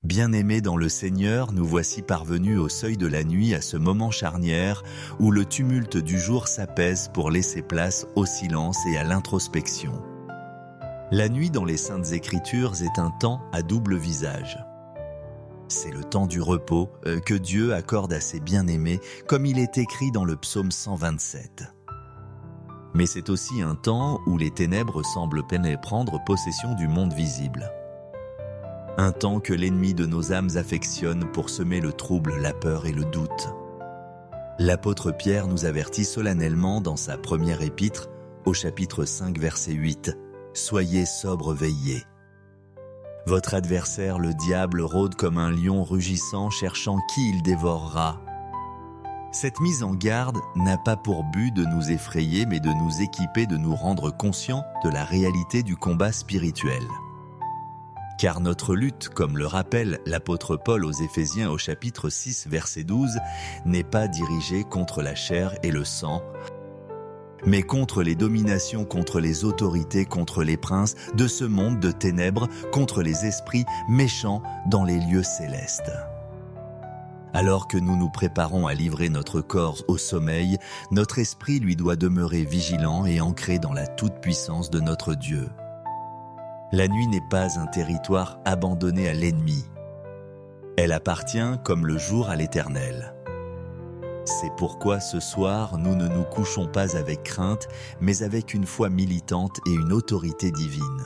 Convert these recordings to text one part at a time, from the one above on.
Bien-aimés dans le Seigneur, nous voici parvenus au seuil de la nuit, à ce moment charnière où le tumulte du jour s'apaise pour laisser place au silence et à l'introspection. La nuit dans les Saintes Écritures est un temps à double visage. C'est le temps du repos que Dieu accorde à ses bien-aimés, comme il est écrit dans le psaume 127. Mais c'est aussi un temps où les ténèbres semblent prendre possession du monde visible. Un temps que l'ennemi de nos âmes affectionne pour semer le trouble, la peur et le doute. L'apôtre Pierre nous avertit solennellement dans sa première épître, au chapitre 5, verset 8, « Soyez sobres, veillez. Votre adversaire, le diable, rôde comme un lion rugissant, cherchant qui il dévorera. » Cette mise en garde n'a pas pour but de nous effrayer, mais de nous équiper, de nous rendre conscients de la réalité du combat spirituel. Car notre lutte, comme le rappelle l'apôtre Paul aux Éphésiens au chapitre 6, verset 12, n'est pas dirigée contre la chair et le sang, mais contre les dominations, contre les autorités, contre les princes de ce monde de ténèbres, contre les esprits méchants dans les lieux célestes. Alors que nous nous préparons à livrer notre corps au sommeil, notre esprit lui doit demeurer vigilant et ancré dans la toute-puissance de notre Dieu. La nuit n'est pas un territoire abandonné à l'ennemi. Elle appartient comme le jour à l'Éternel. C'est pourquoi ce soir, nous ne nous couchons pas avec crainte, mais avec une foi militante et une autorité divine.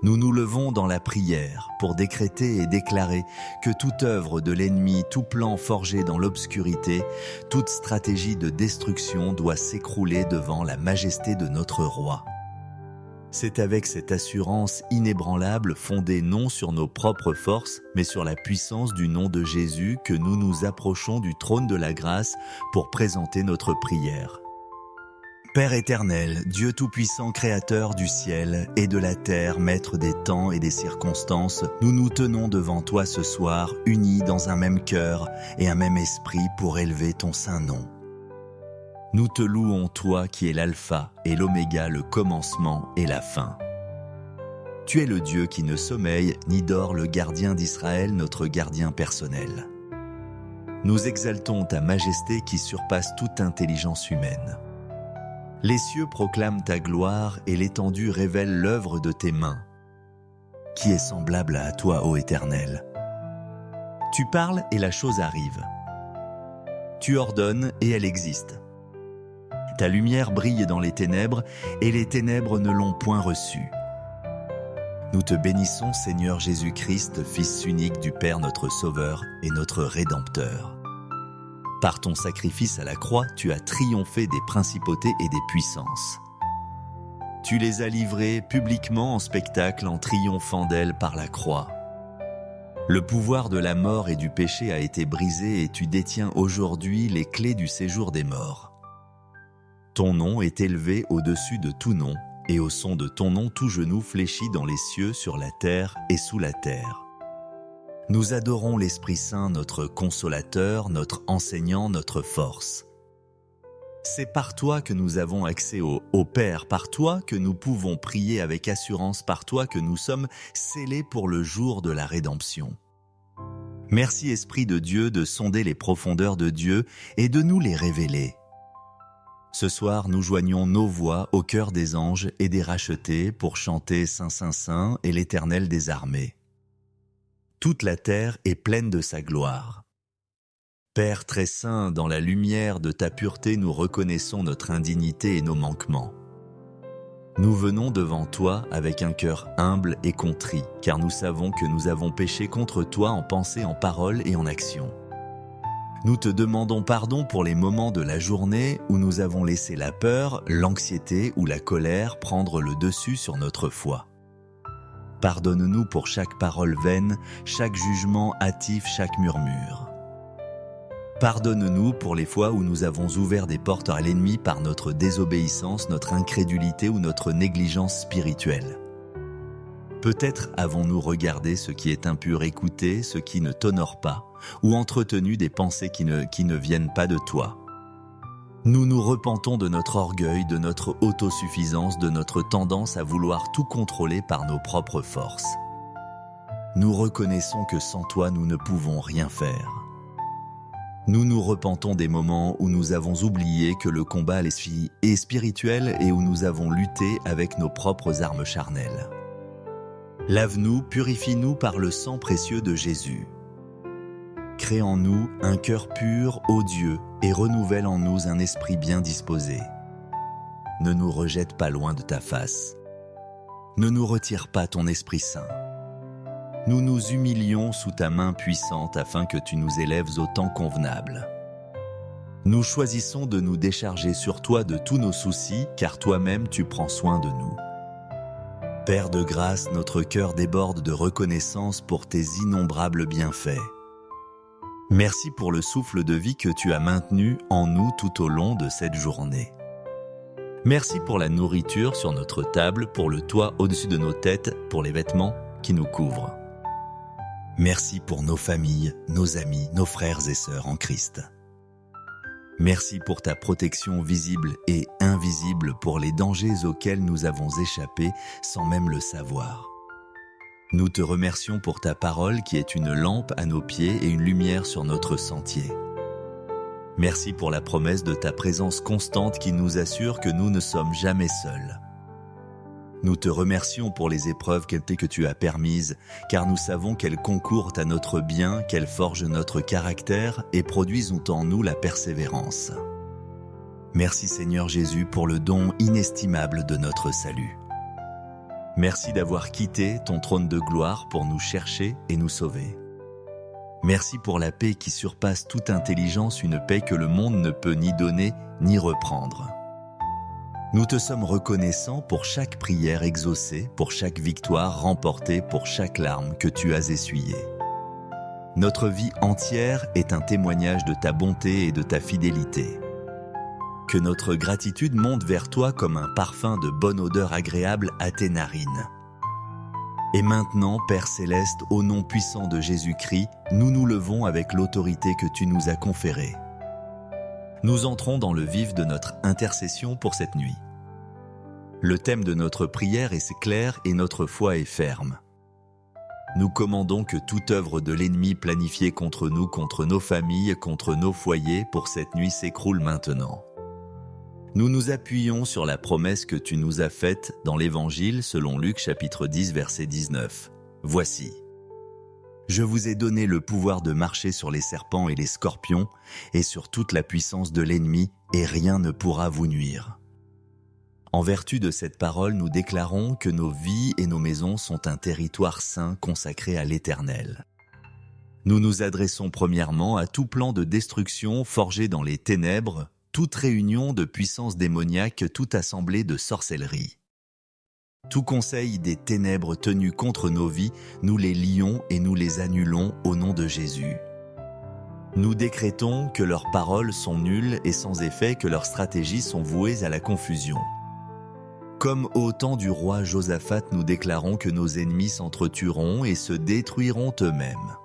Nous nous levons dans la prière pour décréter et déclarer que toute œuvre de l'ennemi, tout plan forgé dans l'obscurité, toute stratégie de destruction doit s'écrouler devant la majesté de notre roi. C'est avec cette assurance inébranlable, fondée non sur nos propres forces, mais sur la puissance du nom de Jésus, que nous nous approchons du trône de la grâce pour présenter notre prière. Père éternel, Dieu tout-puissant, créateur du ciel et de la terre, maître des temps et des circonstances, nous nous tenons devant toi ce soir, unis dans un même cœur et un même esprit pour élever ton saint nom. Nous te louons, toi qui es l'alpha et l'oméga, le commencement et la fin. Tu es le Dieu qui ne sommeille ni dort, le gardien d'Israël, notre gardien personnel. Nous exaltons ta majesté qui surpasse toute intelligence humaine. Les cieux proclament ta gloire et l'étendue révèle l'œuvre de tes mains. Qui est semblable à toi, ô Éternel? Tu parles et la chose arrive. Tu ordonnes et elle existe. Ta lumière brille dans les ténèbres, et les ténèbres ne l'ont point reçue. Nous te bénissons, Seigneur Jésus-Christ, Fils unique du Père notre Sauveur et notre Rédempteur. Par ton sacrifice à la croix, tu as triomphé des principautés et des puissances. Tu les as livrées publiquement en spectacle en triomphant d'elles par la croix. Le pouvoir de la mort et du péché a été brisé et tu détiens aujourd'hui les clés du séjour des morts. Ton nom est élevé au-dessus de tout nom, et au son de ton nom tout genou fléchit dans les cieux, sur la terre et sous la terre. Nous adorons l'Esprit Saint, notre consolateur, notre enseignant, notre force. C'est par toi que nous avons accès au Père, par toi que nous pouvons prier avec assurance, par toi que nous sommes scellés pour le jour de la rédemption. Merci Esprit de Dieu de sonder les profondeurs de Dieu et de nous les révéler. Ce soir, nous joignons nos voix au cœur des anges et des rachetés pour chanter Saint, Saint, Saint et l'Éternel des armées. Toute la terre est pleine de sa gloire. Père très saint, dans la lumière de ta pureté, nous reconnaissons notre indignité et nos manquements. Nous venons devant toi avec un cœur humble et contrit, car nous savons que nous avons péché contre toi en pensée, en parole et en action. Nous te demandons pardon pour les moments de la journée où nous avons laissé la peur, l'anxiété ou la colère prendre le dessus sur notre foi. Pardonne-nous pour chaque parole vaine, chaque jugement hâtif, chaque murmure. Pardonne-nous pour les fois où nous avons ouvert des portes à l'ennemi par notre désobéissance, notre incrédulité ou notre négligence spirituelle. Peut-être avons-nous regardé ce qui est impur, écouté ce qui ne t'honore pas, ou entretenu des pensées qui ne viennent pas de toi. Nous nous repentons de notre orgueil, de notre autosuffisance, de notre tendance à vouloir tout contrôler par nos propres forces. nous reconnaissons que sans toi nous ne pouvons rien faire. Nous nous repentons des moments où nous avons oublié que le combat est spirituel et où nous avons lutté avec nos propres armes charnelles. Lave-nous, purifie-nous par le sang précieux de Jésus. Crée en nous un cœur pur, ô Dieu, et renouvelle en nous un esprit bien disposé. Ne nous rejette pas loin de ta face. Ne nous retire pas ton Esprit Saint. Nous nous humilions sous ta main puissante afin que tu nous élèves au temps convenable. Nous choisissons de nous décharger sur toi de tous nos soucis, car toi-même tu prends soin de nous. Père de grâce, notre cœur déborde de reconnaissance pour tes innombrables bienfaits. Merci pour le souffle de vie que tu as maintenu en nous tout au long de cette journée. Merci pour la nourriture sur notre table, pour le toit au-dessus de nos têtes, pour les vêtements qui nous couvrent. Merci pour nos familles, nos amis, nos frères et sœurs en Christ. Merci pour ta protection visible et invisible pour les dangers auxquels nous avons échappé sans même le savoir. Nous te remercions pour ta parole qui est une lampe à nos pieds et une lumière sur notre sentier. Merci pour la promesse de ta présence constante qui nous assure que nous ne sommes jamais seuls. Nous te remercions pour les épreuves que tu as permises, car nous savons qu'elles concourent à notre bien, qu'elles forgent notre caractère et produisent en nous la persévérance. Merci Seigneur Jésus pour le don inestimable de notre salut. Merci d'avoir quitté ton trône de gloire pour nous chercher et nous sauver. Merci pour la paix qui surpasse toute intelligence, une paix que le monde ne peut ni donner ni reprendre. Nous te sommes reconnaissants pour chaque prière exaucée, pour chaque victoire remportée, pour chaque larme que tu as essuyée. Notre vie entière est un témoignage de ta bonté et de ta fidélité. Que notre gratitude monte vers toi comme un parfum de bonne odeur agréable à tes narines. Et maintenant, Père Céleste, au nom puissant de Jésus-Christ, nous nous levons avec l'autorité que tu nous as conférée. Nous entrons dans le vif de notre intercession pour cette nuit. Le thème de notre prière est clair et notre foi est ferme. Nous commandons que toute œuvre de l'ennemi planifiée contre nous, contre nos familles, contre nos foyers pour cette nuit s'écroule maintenant. Nous nous appuyons sur la promesse que tu nous as faite dans l'Évangile selon Luc chapitre 10 verset 19. Voici. Je vous ai donné le pouvoir de marcher sur les serpents et les scorpions et sur toute la puissance de l'ennemi, et rien ne pourra vous nuire. En vertu de cette parole, nous déclarons que nos vies et nos maisons sont un territoire saint consacré à l'Éternel. Nous nous adressons premièrement à tout plan de destruction forgé dans les ténèbres, toute réunion de puissance démoniaque, toute assemblée de sorcellerie. Tout conseil des ténèbres tenus contre nos vies, nous les lions et nous les annulons au nom de Jésus. Nous décrétons que leurs paroles sont nulles et sans effet, que leurs stratégies sont vouées à la confusion. Comme au temps du roi Josaphat, nous déclarons que nos ennemis s'entretueront et se détruiront eux-mêmes.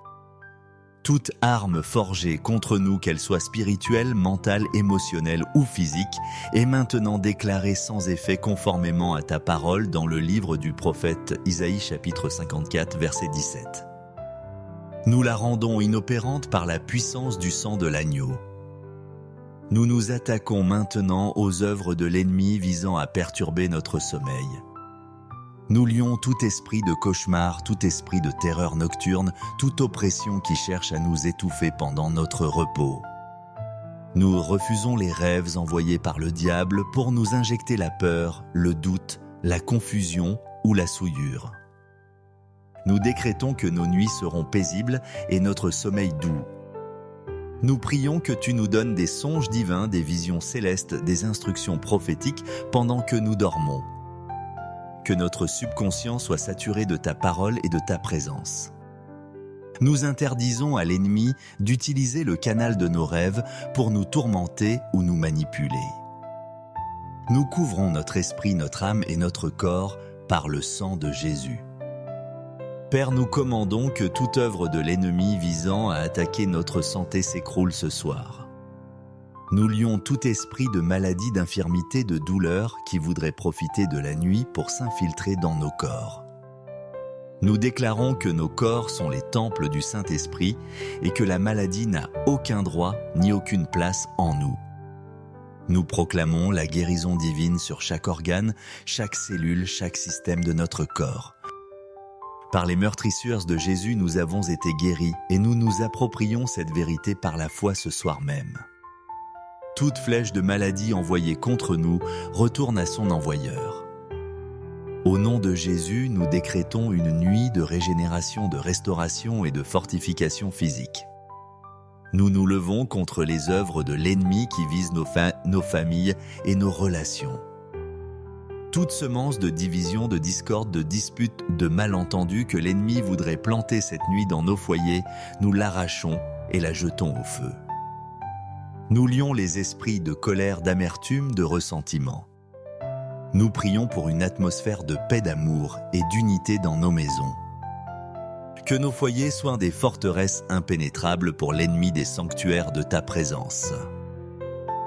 Toute arme forgée contre nous, qu'elle soit spirituelle, mentale, émotionnelle ou physique, est maintenant déclarée sans effet conformément à ta parole dans le livre du prophète Isaïe chapitre 54 verset 17. Nous la rendons inopérante par la puissance du sang de l'agneau. Nous nous attaquons maintenant aux œuvres de l'ennemi visant à perturber notre sommeil. Nous lions tout esprit de cauchemar, tout esprit de terreur nocturne, toute oppression qui cherche à nous étouffer pendant notre repos. Nous refusons les rêves envoyés par le diable pour nous injecter la peur, le doute, la confusion ou la souillure. Nous décrétons que nos nuits seront paisibles et notre sommeil doux. Nous prions que tu nous donnes des songes divins, des visions célestes, des instructions prophétiques pendant que nous dormons. Que notre subconscient soit saturé de ta parole et de ta présence. Nous interdisons à l'ennemi d'utiliser le canal de nos rêves pour nous tourmenter ou nous manipuler. Nous couvrons notre esprit, notre âme et notre corps par le sang de Jésus. Père, nous commandons que toute œuvre de l'ennemi visant à attaquer notre santé s'écroule ce soir. Nous lions tout esprit de maladie, d'infirmité, de douleur qui voudrait profiter de la nuit pour s'infiltrer dans nos corps. Nous déclarons que nos corps sont les temples du Saint-Esprit et que la maladie n'a aucun droit ni aucune place en nous. Nous proclamons la guérison divine sur chaque organe, chaque cellule, chaque système de notre corps. Par les meurtrissures de Jésus, nous avons été guéris et nous nous approprions cette vérité par la foi ce soir même. Toute flèche de maladie envoyée contre nous retourne à son envoyeur. Au nom de Jésus, nous décrétons une nuit de régénération, de restauration et de fortification physique. Nous nous levons contre les œuvres de l'ennemi qui visent nos familles et nos relations. Toute semence de division, de discorde, de dispute, de malentendus que l'ennemi voudrait planter cette nuit dans nos foyers, nous l'arrachons et la jetons au feu. Nous lions les esprits de colère, d'amertume, de ressentiment. Nous prions pour une atmosphère de paix, d'amour et d'unité dans nos maisons. Que nos foyers soient des forteresses impénétrables pour l'ennemi des sanctuaires de ta présence.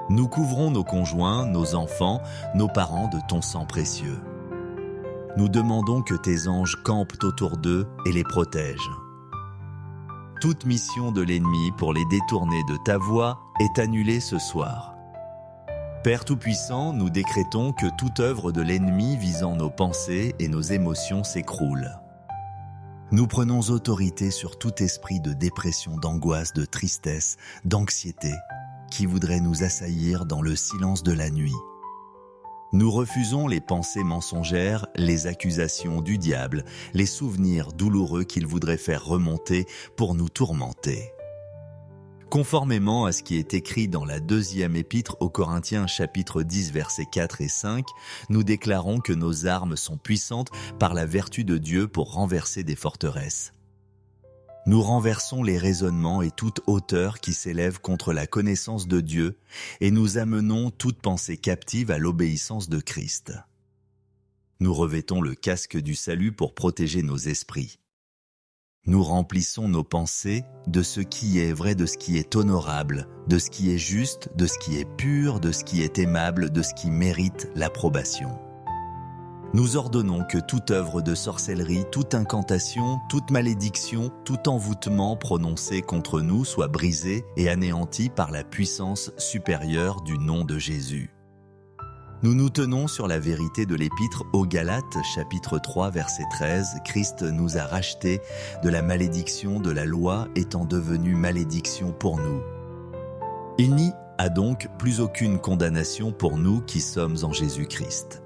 Nous couvrons nos conjoints, nos enfants, nos parents de ton sang précieux. Nous demandons que tes anges campent autour d'eux et les protègent. Toute mission de l'ennemi pour les détourner de ta voie est annulée ce soir. Père Tout-Puissant, nous décrétons que toute œuvre de l'ennemi visant nos pensées et nos émotions s'écroule. Nous prenons autorité sur tout esprit de dépression, d'angoisse, de tristesse, d'anxiété qui voudrait nous assaillir dans le silence de la nuit. Nous refusons les pensées mensongères, les accusations du diable, les souvenirs douloureux qu'il voudrait faire remonter pour nous tourmenter. Conformément à ce qui est écrit dans la deuxième épître aux Corinthiens chapitre 10 versets 4 et 5, nous déclarons que nos armes sont puissantes par la vertu de Dieu pour renverser des forteresses. Nous renversons les raisonnements et toute hauteur qui s'élève contre la connaissance de Dieu et nous amenons toute pensée captive à l'obéissance de Christ. Nous revêtons le casque du salut pour protéger nos esprits. Nous remplissons nos pensées de ce qui est vrai, de ce qui est honorable, de ce qui est juste, de ce qui est pur, de ce qui est aimable, de ce qui mérite l'approbation. Nous ordonnons que toute œuvre de sorcellerie, toute incantation, toute malédiction, tout envoûtement prononcé contre nous soit brisé et anéanti par la puissance supérieure du nom de Jésus. Nous nous tenons sur la vérité de l'épître aux Galates, chapitre 3, verset 13. Christ nous a rachetés de la malédiction de la loi étant devenue malédiction pour nous. Il n'y a donc plus aucune condamnation pour nous qui sommes en Jésus-Christ.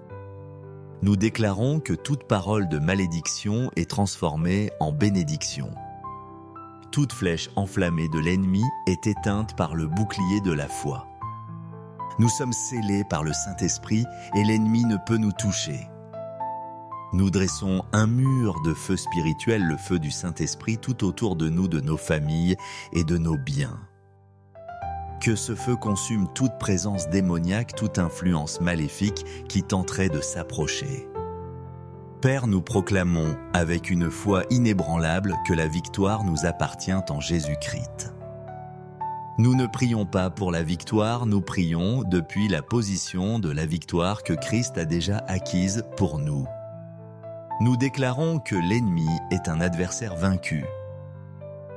Nous déclarons que toute parole de malédiction est transformée en bénédiction. Toute flèche enflammée de l'ennemi est éteinte par le bouclier de la foi. Nous sommes scellés par le Saint-Esprit et l'ennemi ne peut nous toucher. Nous dressons un mur de feu spirituel, le feu du Saint-Esprit, tout autour de nous, de nos familles et de nos biens. Que ce feu consume toute présence démoniaque, toute influence maléfique qui tenterait de s'approcher. Père, nous proclamons avec une foi inébranlable que la victoire nous appartient en Jésus-Christ. Nous ne prions pas pour la victoire, nous prions depuis la position de la victoire que Christ a déjà acquise pour nous. Nous déclarons que l'ennemi est un adversaire vaincu.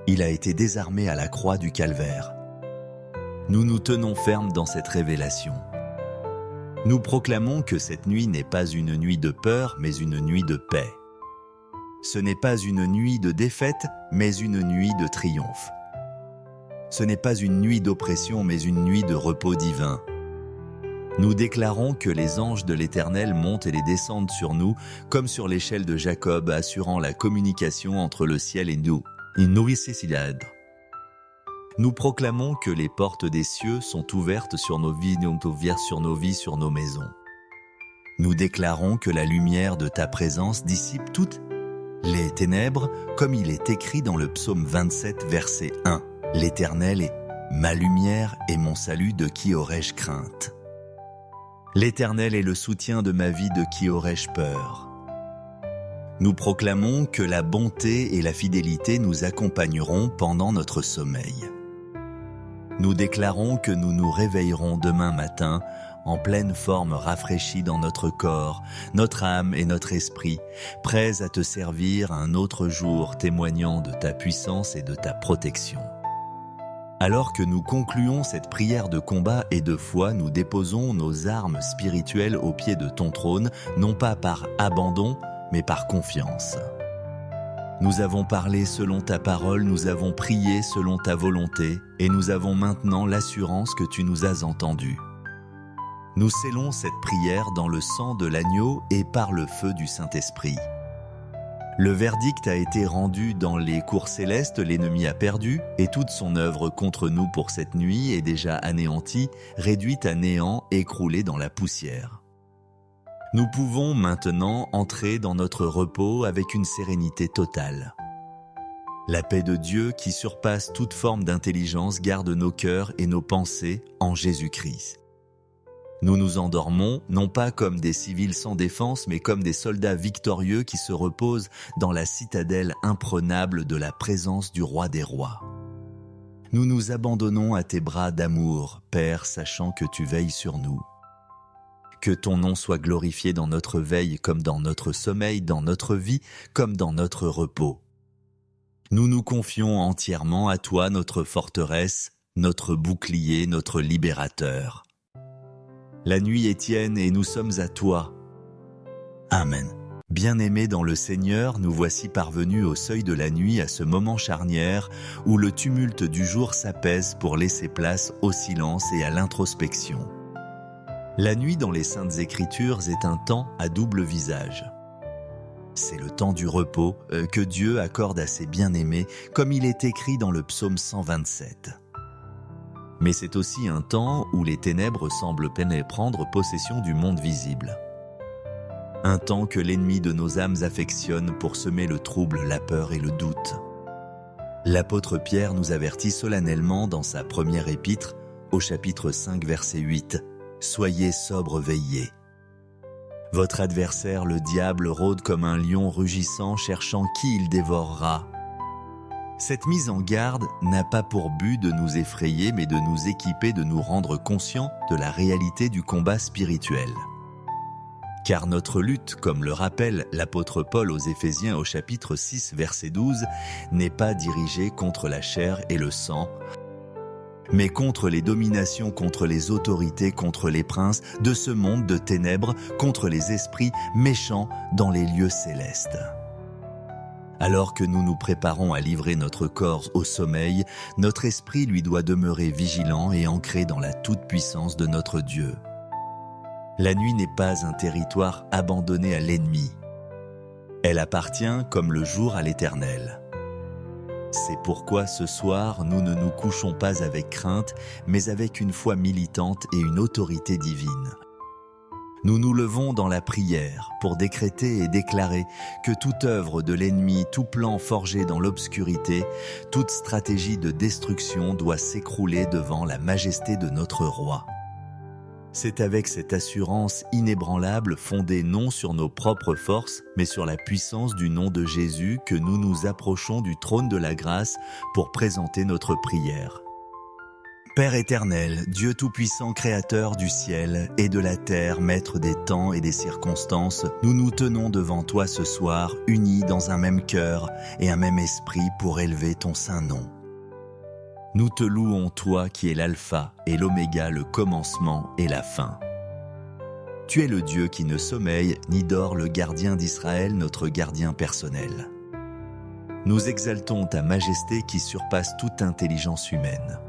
Il a été désarmé à la croix du Calvaire. Nous nous tenons fermes dans cette révélation. Nous proclamons que cette nuit n'est pas une nuit de peur, mais une nuit de paix. Ce n'est pas une nuit de défaite, mais une nuit de triomphe. Ce n'est pas une nuit d'oppression, mais une nuit de repos divin. Nous déclarons que les anges de l'Éternel montent et les descendent sur nous, comme sur l'échelle de Jacob, assurant la communication entre le ciel et nous. Nous proclamons que les portes des cieux sont ouvertes sur nos vies, sur nos maisons. Nous déclarons que la lumière de ta présence dissipe toutes les ténèbres, comme il est écrit dans le psaume 27, verset 1. L'Éternel est ma lumière et mon salut, de qui aurais-je crainte? L'Éternel est le soutien de ma vie, de qui aurais-je peur? Nous proclamons que la bonté et la fidélité nous accompagneront pendant notre sommeil. Nous déclarons que nous nous réveillerons demain matin en pleine forme rafraîchie dans notre corps, notre âme et notre esprit, prêts à te servir un autre jour témoignant de ta puissance et de ta protection. Alors que nous concluons cette prière de combat et de foi, nous déposons nos armes spirituelles au pied de ton trône, non pas par abandon, mais par confiance. Nous avons parlé selon ta parole, nous avons prié selon ta volonté, et nous avons maintenant l'assurance que tu nous as entendus. Nous scellons cette prière dans le sang de l'agneau et par le feu du Saint-Esprit. Le verdict a été rendu dans les cours célestes, l'ennemi a perdu, et toute son œuvre contre nous pour cette nuit est déjà anéantie, réduite à néant, écroulée dans la poussière. Nous pouvons maintenant entrer dans notre repos avec une sérénité totale. La paix de Dieu qui surpasse toute forme d'intelligence garde nos cœurs et nos pensées en Jésus-Christ. Nous nous endormons, non pas comme des civils sans défense, mais comme des soldats victorieux qui se reposent dans la citadelle imprenable de la présence du Roi des Rois. Nous nous abandonnons à tes bras d'amour, Père, sachant que tu veilles sur nous. Que ton nom soit glorifié dans notre veille comme dans notre sommeil, dans notre vie comme dans notre repos. Nous nous confions entièrement à toi, notre forteresse, notre bouclier, notre libérateur. La nuit est tienne et nous sommes à toi. Amen. Bien-aimés dans le Seigneur, nous voici parvenus au seuil de la nuit, à ce moment charnière où le tumulte du jour s'apaise pour laisser place au silence et à l'introspection. La nuit dans les Saintes Écritures est un temps à double visage. C'est le temps du repos que Dieu accorde à ses bien-aimés, comme il est écrit dans le psaume 127. Mais c'est aussi un temps où les ténèbres semblent prendre possession du monde visible. Un temps que l'ennemi de nos âmes affectionne pour semer le trouble, la peur et le doute. L'apôtre Pierre nous avertit solennellement dans sa première épître, au chapitre 5, verset 8, « Soyez sobres, veillez. Votre adversaire, le diable, rôde comme un lion rugissant, cherchant qui il dévorera. » Cette mise en garde n'a pas pour but de nous effrayer, mais de nous équiper, de nous rendre conscients de la réalité du combat spirituel. Car notre lutte, comme le rappelle l'apôtre Paul aux Éphésiens au chapitre 6, verset 12, n'est pas dirigée contre la chair et le sang, mais contre les dominations, contre les autorités, contre les princes de ce monde de ténèbres, contre les esprits méchants dans les lieux célestes. Alors que nous nous préparons à livrer notre corps au sommeil, notre esprit lui doit demeurer vigilant et ancré dans la toute-puissance de notre Dieu. La nuit n'est pas un territoire abandonné à l'ennemi. Elle appartient comme le jour à l'Éternel. C'est pourquoi ce soir, nous ne nous couchons pas avec crainte, mais avec une foi militante et une autorité divine. Nous nous levons dans la prière pour décréter et déclarer que toute œuvre de l'ennemi, tout plan forgé dans l'obscurité, toute stratégie de destruction doit s'écrouler devant la majesté de notre Roi. C'est avec cette assurance inébranlable, fondée non sur nos propres forces, mais sur la puissance du nom de Jésus, que nous nous approchons du trône de la grâce pour présenter notre prière. Père éternel, Dieu tout-puissant, créateur du ciel et de la terre, maître des temps et des circonstances, nous nous tenons devant toi ce soir, unis dans un même cœur et un même esprit pour élever ton saint nom. Nous te louons, toi qui es l'alpha et l'oméga, le commencement et la fin. Tu es le Dieu qui ne sommeille ni dort, le gardien d'Israël, notre gardien personnel. Nous exaltons ta majesté qui surpasse toute intelligence humaine.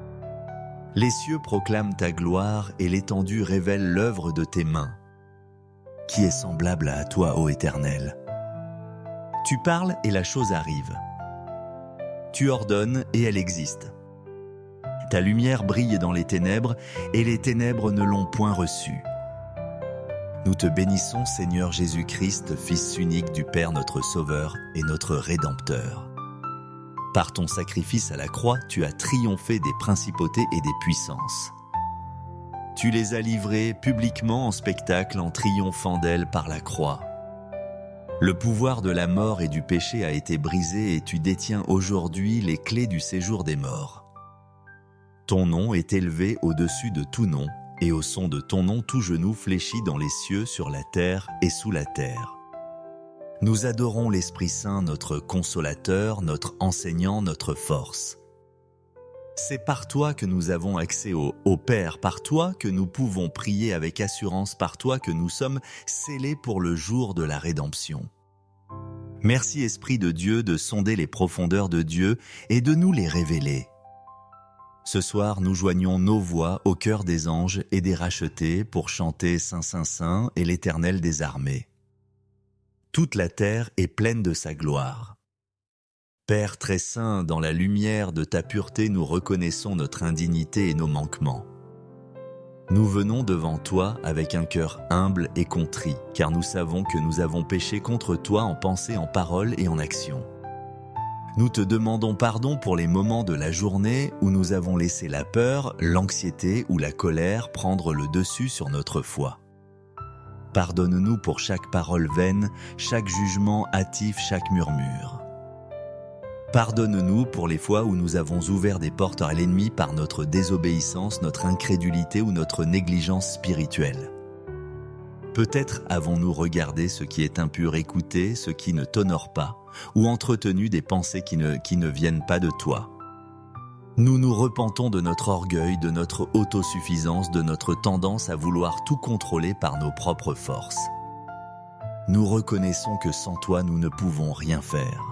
Les cieux proclament ta gloire et l'étendue révèle l'œuvre de tes mains. Qui est semblable à toi, ô Éternel? Tu parles et la chose arrive. Tu ordonnes et elle existe. Ta lumière brille dans les ténèbres et les ténèbres ne l'ont point reçue. Nous te bénissons, Seigneur Jésus-Christ, Fils unique du Père notre Sauveur et notre Rédempteur. Par ton sacrifice à la croix, tu as triomphé des principautés et des puissances. Tu les as livrées publiquement en spectacle en triomphant d'elles par la croix. Le pouvoir de la mort et du péché a été brisé et tu détiens aujourd'hui les clés du séjour des morts. Ton nom est élevé au-dessus de tout nom et au son de ton nom tout genou fléchit dans les cieux, sur la terre et sous la terre. Nous adorons l'Esprit Saint, notre consolateur, notre enseignant, notre force. C'est par toi que nous avons accès au Père, par toi que nous pouvons prier avec assurance, par toi que nous sommes scellés pour le jour de la rédemption. Merci Esprit de Dieu de sonder les profondeurs de Dieu et de nous les révéler. Ce soir, nous joignons nos voix au cœur des anges et des rachetés pour chanter Saint, Saint, Saint et l'Éternel des armées. Toute la terre est pleine de sa gloire. Père très saint, dans la lumière de ta pureté, nous reconnaissons notre indignité et nos manquements. Nous venons devant toi avec un cœur humble et contrit, car nous savons que nous avons péché contre toi en pensée, en parole et en action. Nous te demandons pardon pour les moments de la journée où nous avons laissé la peur, l'anxiété ou la colère prendre le dessus sur notre foi. Pardonne-nous pour chaque parole vaine, chaque jugement hâtif, chaque murmure. Pardonne-nous pour les fois où nous avons ouvert des portes à l'ennemi par notre désobéissance, notre incrédulité ou notre négligence spirituelle. Peut-être avons-nous regardé ce qui est impur, écouté ce qui ne t'honore pas, ou entretenu des pensées qui ne viennent pas de toi. Nous nous repentons de notre orgueil, de notre autosuffisance, de notre tendance à vouloir tout contrôler par nos propres forces. Nous reconnaissons que sans toi, nous ne pouvons rien faire.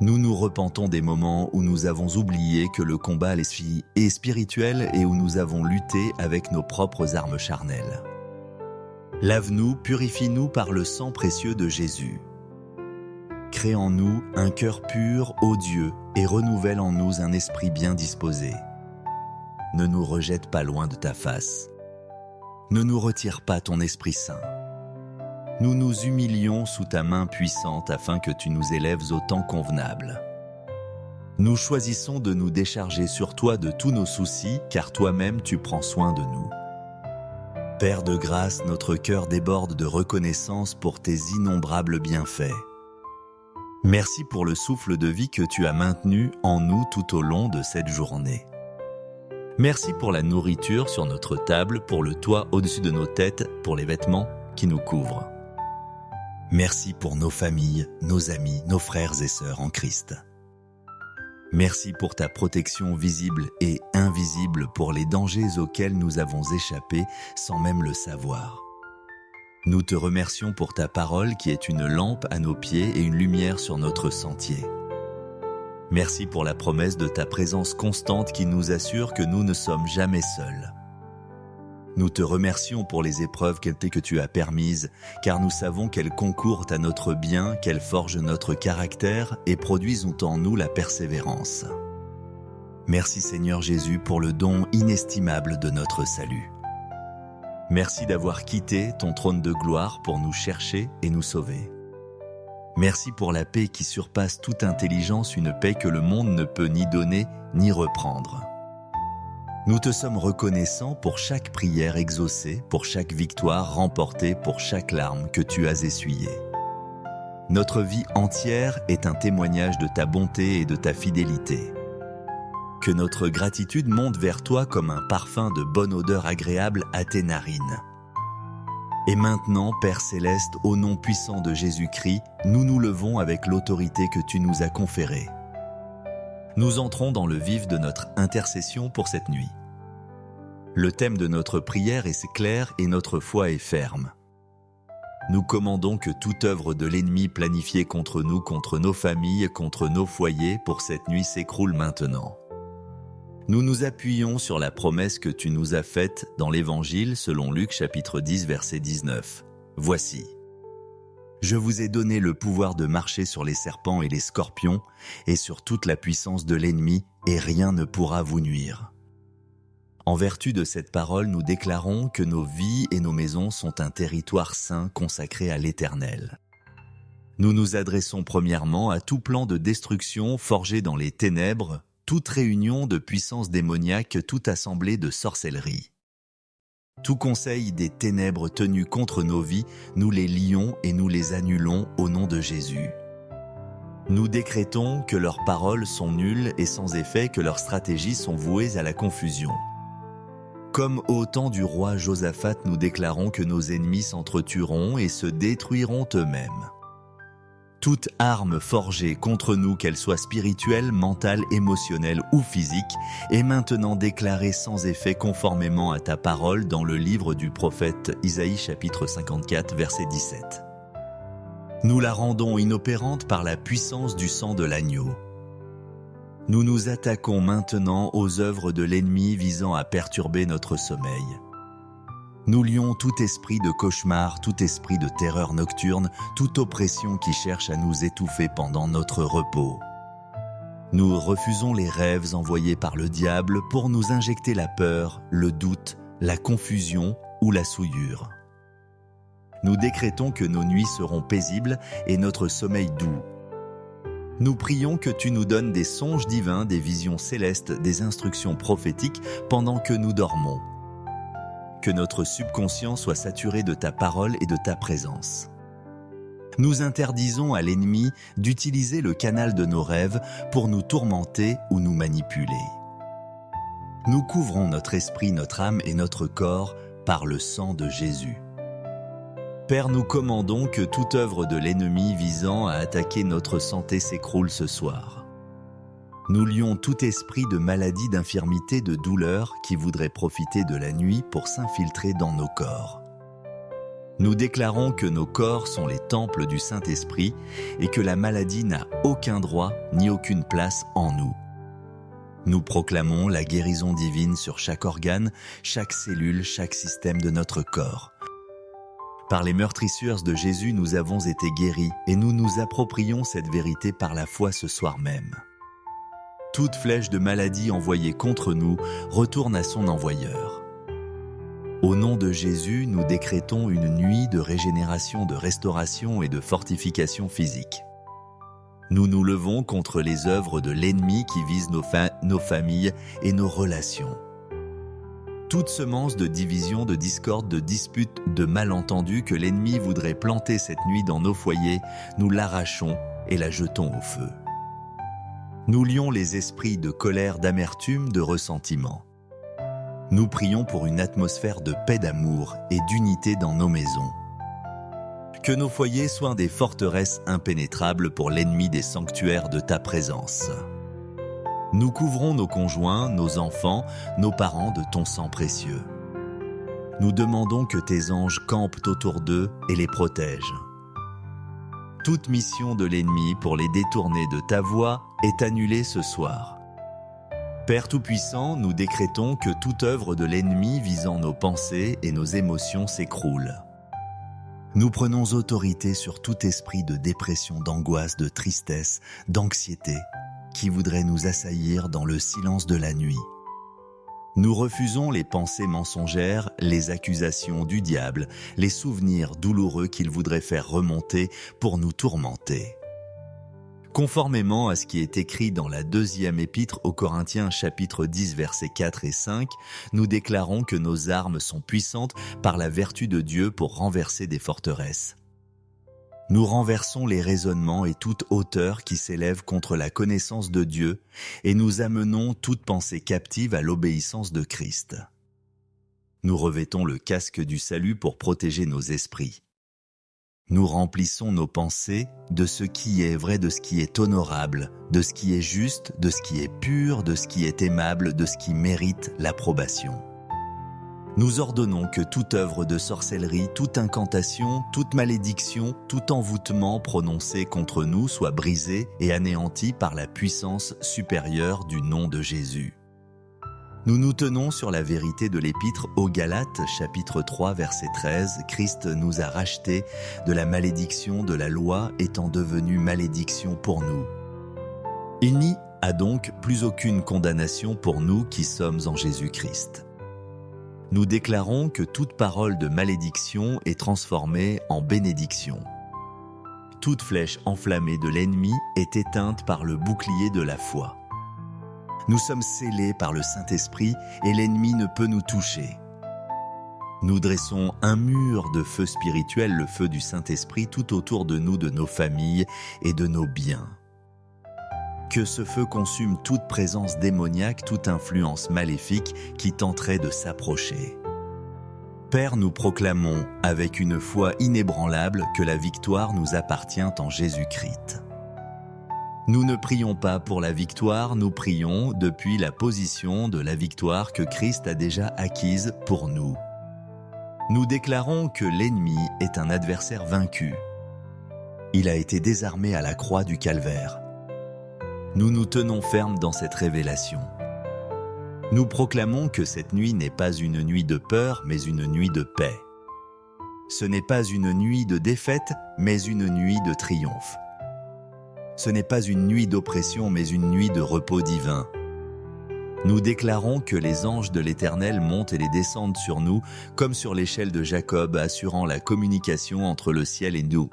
Nous nous repentons des moments où nous avons oublié que le combat est spirituel et où nous avons lutté avec nos propres armes charnelles. Lave-nous, purifie-nous par le sang précieux de Jésus. Crée en nous un cœur pur, ô Dieu, et renouvelle en nous un esprit bien disposé. Ne nous rejette pas loin de ta face. Ne nous retire pas ton Esprit Saint. Nous nous humilions sous ta main puissante afin que tu nous élèves au temps convenable. Nous choisissons de nous décharger sur toi de tous nos soucis, car toi-même tu prends soin de nous. Père de grâce, notre cœur déborde de reconnaissance pour tes innombrables bienfaits. Merci pour le souffle de vie que tu as maintenu en nous tout au long de cette journée. Merci pour la nourriture sur notre table, pour le toit au-dessus de nos têtes, pour les vêtements qui nous couvrent. Merci pour nos familles, nos amis, nos frères et sœurs en Christ. Merci pour ta protection visible et invisible pour les dangers auxquels nous avons échappé sans même le savoir. Nous te remercions pour ta parole qui est une lampe à nos pieds et une lumière sur notre sentier. Merci pour la promesse de ta présence constante qui nous assure que nous ne sommes jamais seuls. Nous te remercions pour les épreuves que tu as permises, car nous savons qu'elles concourent à notre bien, qu'elles forgent notre caractère et produisent en nous la persévérance. Merci Seigneur Jésus pour le don inestimable de notre salut. Merci d'avoir quitté ton trône de gloire pour nous chercher et nous sauver. Merci pour la paix qui surpasse toute intelligence, une paix que le monde ne peut ni donner ni reprendre. Nous te sommes reconnaissants pour chaque prière exaucée, pour chaque victoire remportée, pour chaque larme que tu as essuyée. Notre vie entière est un témoignage de ta bonté et de ta fidélité. Que notre gratitude monte vers toi comme un parfum de bonne odeur agréable à tes narines. Et maintenant, Père Céleste, au nom puissant de Jésus-Christ, nous nous levons avec l'autorité que tu nous as conférée. Nous entrons dans le vif de notre intercession pour cette nuit. Le thème de notre prière est clair et notre foi est ferme. Nous commandons que toute œuvre de l'ennemi planifiée contre nous, contre nos familles, contre nos foyers pour cette nuit s'écroule maintenant. Nous nous appuyons sur la promesse que tu nous as faite dans l'Évangile selon Luc chapitre 10 verset 19. Voici. Je vous ai donné le pouvoir de marcher sur les serpents et les scorpions et sur toute la puissance de l'ennemi, et rien ne pourra vous nuire. En vertu de cette parole, nous déclarons que nos vies et nos maisons sont un territoire saint consacré à l'Éternel. Nous nous adressons premièrement à tout plan de destruction forgé dans les ténèbres, toute réunion de puissance démoniaque, toute assemblée de sorcellerie. Tout conseil des ténèbres tenu contre nos vies, nous les lions et nous les annulons au nom de Jésus. Nous décrétons que leurs paroles sont nulles et sans effet, que leurs stratégies sont vouées à la confusion. Comme au temps du roi Josaphat, nous déclarons que nos ennemis s'entretueront et se détruiront eux-mêmes. Toute arme forgée contre nous, qu'elle soit spirituelle, mentale, émotionnelle ou physique, est maintenant déclarée sans effet conformément à ta parole dans le livre du prophète Isaïe chapitre 54 verset 17. Nous la rendons inopérante par la puissance du sang de l'agneau. Nous nous attaquons maintenant aux œuvres de l'ennemi visant à perturber notre sommeil. Nous lions tout esprit de cauchemar, tout esprit de terreur nocturne, toute oppression qui cherche à nous étouffer pendant notre repos. Nous refusons les rêves envoyés par le diable pour nous injecter la peur, le doute, la confusion ou la souillure. Nous décrétons que nos nuits seront paisibles et notre sommeil doux. Nous prions que tu nous donnes des songes divins, des visions célestes, des instructions prophétiques pendant que nous dormons. Que notre subconscient soit saturé de ta parole et de ta présence. Nous interdisons à l'ennemi d'utiliser le canal de nos rêves pour nous tourmenter ou nous manipuler. Nous couvrons notre esprit, notre âme et notre corps par le sang de Jésus. Père, nous commandons que toute œuvre de l'ennemi visant à attaquer notre santé s'écroule ce soir. Nous lions tout esprit de maladie, d'infirmité, de douleur qui voudrait profiter de la nuit pour s'infiltrer dans nos corps. Nous déclarons que nos corps sont les temples du Saint-Esprit et que la maladie n'a aucun droit ni aucune place en nous. Nous proclamons la guérison divine sur chaque organe, chaque cellule, chaque système de notre corps. Par les meurtrissures de Jésus, nous avons été guéris et nous nous approprions cette vérité par la foi ce soir même. Toute flèche de maladie envoyée contre nous retourne à son envoyeur. Au nom de Jésus, nous décrétons une nuit de régénération, de restauration et de fortification physique. Nous nous levons contre les œuvres de l'ennemi qui visent nos familles et nos relations. Toute semence de division, de discorde, de dispute, de malentendus que l'ennemi voudrait planter cette nuit dans nos foyers, nous l'arrachons et la jetons au feu. Nous lions les esprits de colère, d'amertume, de ressentiment. Nous prions pour une atmosphère de paix, d'amour et d'unité dans nos maisons. Que nos foyers soient des forteresses impénétrables pour l'ennemi des sanctuaires de ta présence. Nous couvrons nos conjoints, nos enfants, nos parents de ton sang précieux. Nous demandons que tes anges campent autour d'eux et les protègent. Toute mission de l'ennemi pour les détourner de ta voie est annulée ce soir. Père Tout-Puissant, nous décrétons que toute œuvre de l'ennemi visant nos pensées et nos émotions s'écroule. Nous prenons autorité sur tout esprit de dépression, d'angoisse, de tristesse, d'anxiété, qui voudrait nous assaillir dans le silence de la nuit. Nous refusons les pensées mensongères, les accusations du diable, les souvenirs douloureux qu'il voudrait faire remonter pour nous tourmenter. Conformément à ce qui est écrit dans la deuxième épître aux Corinthiens chapitre 10 versets 4 et 5, nous déclarons que nos armes sont puissantes par la vertu de Dieu pour renverser des forteresses. Nous renversons les raisonnements et toute hauteur qui s'élève contre la connaissance de Dieu et nous amenons toute pensée captive à l'obéissance de Christ. Nous revêtons le casque du salut pour protéger nos esprits. Nous remplissons nos pensées de ce qui est vrai, de ce qui est honorable, de ce qui est juste, de ce qui est pur, de ce qui est aimable, de ce qui mérite l'approbation. Nous ordonnons que toute œuvre de sorcellerie, toute incantation, toute malédiction, tout envoûtement prononcé contre nous soit brisé et anéanti par la puissance supérieure du nom de Jésus. Nous nous tenons sur la vérité de l'épître aux Galates, chapitre 3, verset 13. Christ nous a rachetés de la malédiction de la loi étant devenue malédiction pour nous. Il n'y a donc plus aucune condamnation pour nous qui sommes en Jésus-Christ. Nous déclarons que toute parole de malédiction est transformée en bénédiction. Toute flèche enflammée de l'ennemi est éteinte par le bouclier de la foi. Nous sommes scellés par le Saint-Esprit et l'ennemi ne peut nous toucher. Nous dressons un mur de feu spirituel, le feu du Saint-Esprit, tout autour de nous, de nos familles et de nos biens. Que ce feu consume toute présence démoniaque, toute influence maléfique qui tenterait de s'approcher. Père, nous proclamons avec une foi inébranlable que la victoire nous appartient en Jésus-Christ. Nous ne prions pas pour la victoire, nous prions depuis la position de la victoire que Christ a déjà acquise pour nous. Nous déclarons que l'ennemi est un adversaire vaincu. Il a été désarmé à la croix du Calvaire. Nous nous tenons fermes dans cette révélation. Nous proclamons que cette nuit n'est pas une nuit de peur, mais une nuit de paix. Ce n'est pas une nuit de défaite, mais une nuit de triomphe. Ce n'est pas une nuit d'oppression, mais une nuit de repos divin. Nous déclarons que les anges de l'Éternel montent et les descendent sur nous, comme sur l'échelle de Jacob, assurant la communication entre le ciel et nous.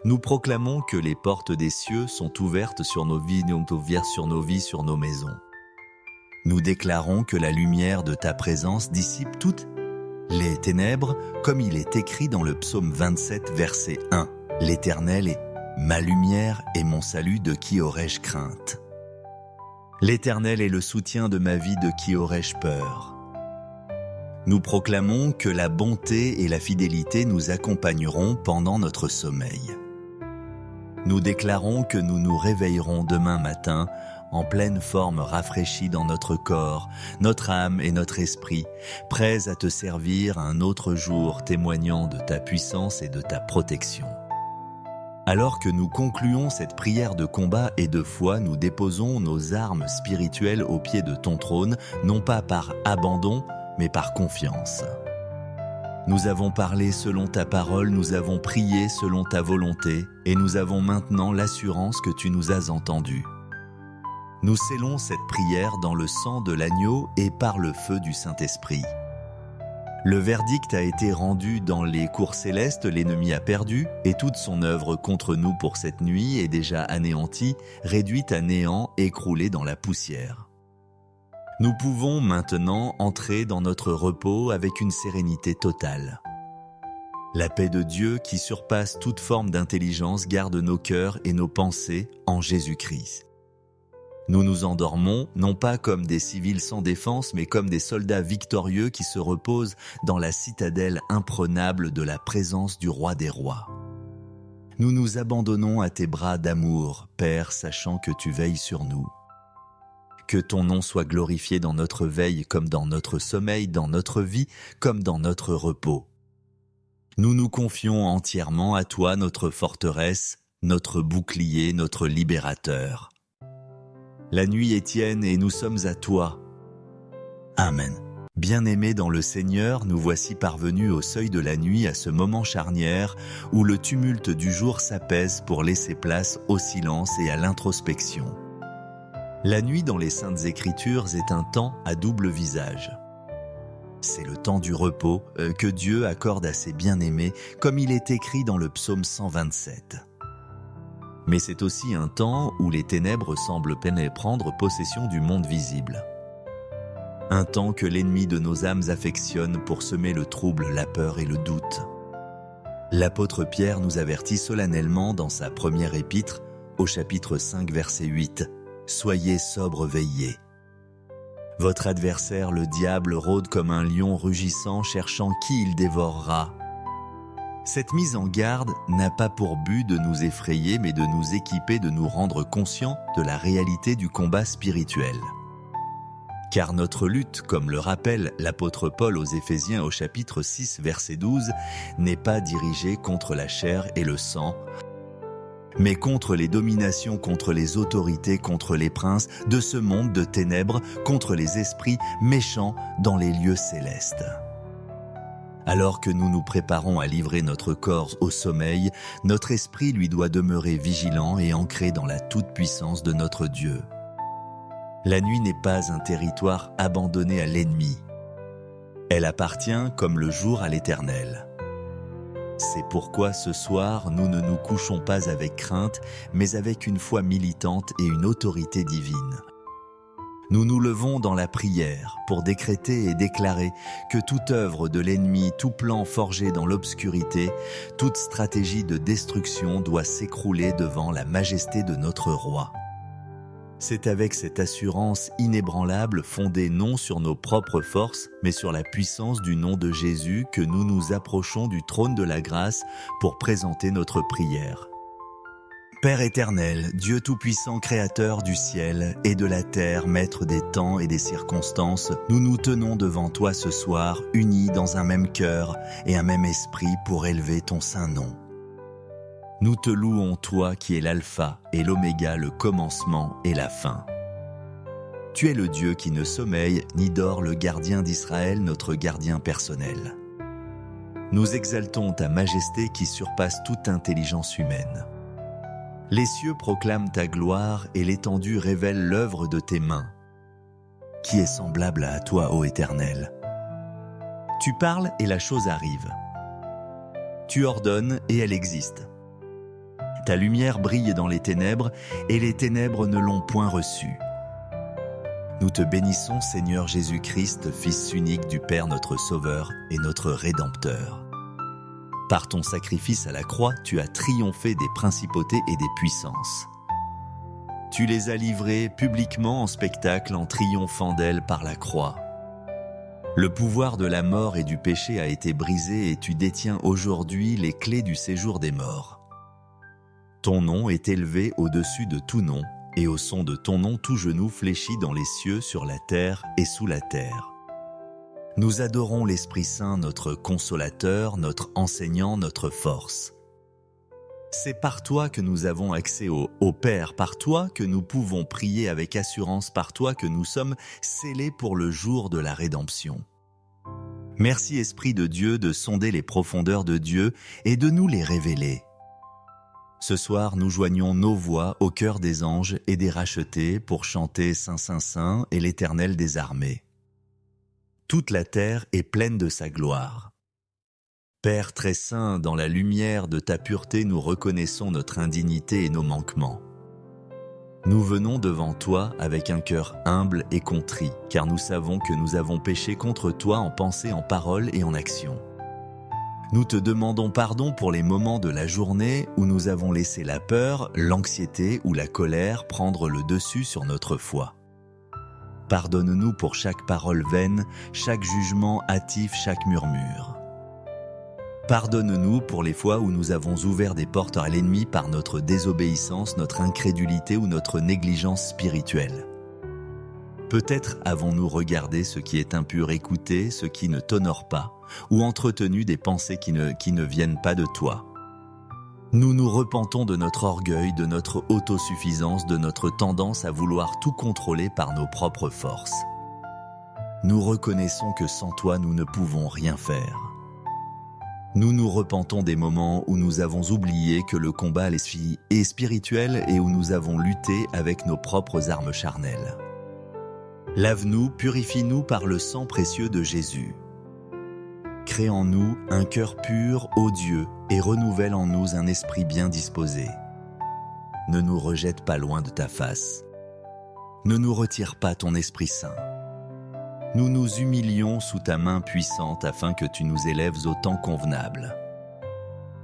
Nous proclamons que les portes des cieux sont ouvertes sur nos vies, sur nos maisons. Nous déclarons que la lumière de ta présence dissipe toutes les ténèbres, comme il est écrit dans le psaume 27, verset 1. L'Éternel est ma lumière et mon salut, de qui aurais-je crainte? L'Éternel est le soutien de ma vie, de qui aurais-je peur? Nous proclamons que la bonté et la fidélité nous accompagneront pendant notre sommeil. Nous déclarons que nous nous réveillerons demain matin en pleine forme, rafraîchis dans notre corps, notre âme et notre esprit, prêts à te servir un autre jour, témoignant de ta puissance et de ta protection. Alors que nous concluons cette prière de combat et de foi, nous déposons nos armes spirituelles au pied de ton trône, non pas par abandon, mais par confiance. Nous avons parlé selon ta parole, nous avons prié selon ta volonté, et nous avons maintenant l'assurance que tu nous as entendus. Nous scellons cette prière dans le sang de l'agneau et par le feu du Saint-Esprit. Le verdict a été rendu dans les cours célestes, l'ennemi a perdu, et toute son œuvre contre nous pour cette nuit est déjà anéantie, réduite à néant, écroulée dans la poussière. Nous pouvons maintenant entrer dans notre repos avec une sérénité totale. La paix de Dieu qui surpasse toute forme d'intelligence garde nos cœurs et nos pensées en Jésus-Christ. Nous nous endormons, non pas comme des civils sans défense, mais comme des soldats victorieux qui se reposent dans la citadelle imprenable de la présence du Roi des Rois. Nous nous abandonnons à tes bras d'amour, Père, sachant que tu veilles sur nous. Que ton nom soit glorifié dans notre veille comme dans notre sommeil, dans notre vie comme dans notre repos. Nous nous confions entièrement à toi, notre forteresse, notre bouclier, notre libérateur. La nuit est tienne et nous sommes à toi. Amen. Bien-aimés dans le Seigneur, nous voici parvenus au seuil de la nuit, à ce moment charnière où le tumulte du jour s'apaise pour laisser place au silence et à l'introspection. La nuit dans les Saintes Écritures est un temps à double visage. C'est le temps du repos que Dieu accorde à ses bien-aimés, comme il est écrit dans le psaume 127. Mais c'est aussi un temps où les ténèbres semblent prendre possession du monde visible. Un temps que l'ennemi de nos âmes affectionne pour semer le trouble, la peur et le doute. L'apôtre Pierre nous avertit solennellement dans sa première épître, au chapitre 5, verset 8, « Soyez sobres, veillez. Votre adversaire, le diable, rôde comme un lion rugissant, cherchant qui il dévorera. » Cette mise en garde n'a pas pour but de nous effrayer, mais de nous équiper, de nous rendre conscients de la réalité du combat spirituel. Car notre lutte, comme le rappelle l'apôtre Paul aux Éphésiens au chapitre 6, verset 12, n'est pas dirigée contre la chair et le sang, mais contre les dominations, contre les autorités, contre les princes de ce monde de ténèbres, contre les esprits méchants dans les lieux célestes. Alors que nous nous préparons à livrer notre corps au sommeil, notre esprit lui doit demeurer vigilant et ancré dans la toute-puissance de notre Dieu. La nuit n'est pas un territoire abandonné à l'ennemi. Elle appartient comme le jour à l'Éternel. C'est pourquoi ce soir, nous ne nous couchons pas avec crainte, mais avec une foi militante et une autorité divine. Nous nous levons dans la prière pour décréter et déclarer que toute œuvre de l'ennemi, tout plan forgé dans l'obscurité, toute stratégie de destruction doit s'écrouler devant la majesté de notre roi. C'est avec cette assurance inébranlable fondée non sur nos propres forces, mais sur la puissance du nom de Jésus que nous nous approchons du trône de la grâce pour présenter notre prière. Père éternel, Dieu tout-puissant, créateur du ciel et de la terre, maître des temps et des circonstances, nous nous tenons devant toi ce soir, unis dans un même cœur et un même esprit pour élever ton saint nom. Nous te louons, toi qui es l'alpha et l'oméga, le commencement et la fin. Tu es le Dieu qui ne sommeille ni dort, le gardien d'Israël, notre gardien personnel. Nous exaltons ta majesté qui surpasse toute intelligence humaine. Les cieux proclament ta gloire et l'étendue révèle l'œuvre de tes mains. Qui est semblable à toi, ô Éternel? Tu parles et la chose arrive. Tu ordonnes et elle existe. Ta lumière brille dans les ténèbres et les ténèbres ne l'ont point reçue. Nous te bénissons, Seigneur Jésus-Christ, Fils unique du Père notre Sauveur et notre Rédempteur. Par ton sacrifice à la croix, tu as triomphé des principautés et des puissances. Tu les as livrées publiquement en spectacle en triomphant d'elles par la croix. Le pouvoir de la mort et du péché a été brisé et tu détiens aujourd'hui les clés du séjour des morts. Ton nom est élevé au-dessus de tout nom, et au son de ton nom tout genou fléchit dans les cieux, sur la terre et sous la terre. Nous adorons l'Esprit Saint, notre consolateur, notre enseignant, notre force. C'est par toi que nous avons accès au Père, par toi que nous pouvons prier avec assurance, par toi que nous sommes scellés pour le jour de la rédemption. Merci Esprit de Dieu de sonder les profondeurs de Dieu et de nous les révéler. Ce soir, nous joignons nos voix au cœur des anges et des rachetés pour chanter Saint, Saint, Saint et l'Éternel des armées. Toute la terre est pleine de sa gloire. Père très saint, dans la lumière de ta pureté, nous reconnaissons notre indignité et nos manquements. Nous venons devant toi avec un cœur humble et contrit, car nous savons que nous avons péché contre toi en pensée, en parole et en action. Nous te demandons pardon pour les moments de la journée où nous avons laissé la peur, l'anxiété ou la colère prendre le dessus sur notre foi. Pardonne-nous pour chaque parole vaine, chaque jugement hâtif, chaque murmure. Pardonne-nous pour les fois où nous avons ouvert des portes à l'ennemi par notre désobéissance, notre incrédulité ou notre négligence spirituelle. Peut-être avons-nous regardé ce qui est impur, écouté ce qui ne t'honore pas, ou entretenu des pensées qui ne viennent pas de toi. Nous nous repentons de notre orgueil, de notre autosuffisance, de notre tendance à vouloir tout contrôler par nos propres forces. Nous reconnaissons que sans toi, nous ne pouvons rien faire. Nous nous repentons des moments où nous avons oublié que le combat est spirituel et où nous avons lutté avec nos propres armes charnelles. Lave-nous, purifie-nous par le sang précieux de Jésus. Crée en nous un cœur pur, ô Dieu, et renouvelle en nous un esprit bien disposé. Ne nous rejette pas loin de ta face. Ne nous retire pas ton Esprit Saint. Nous nous humilions sous ta main puissante afin que tu nous élèves au temps convenable.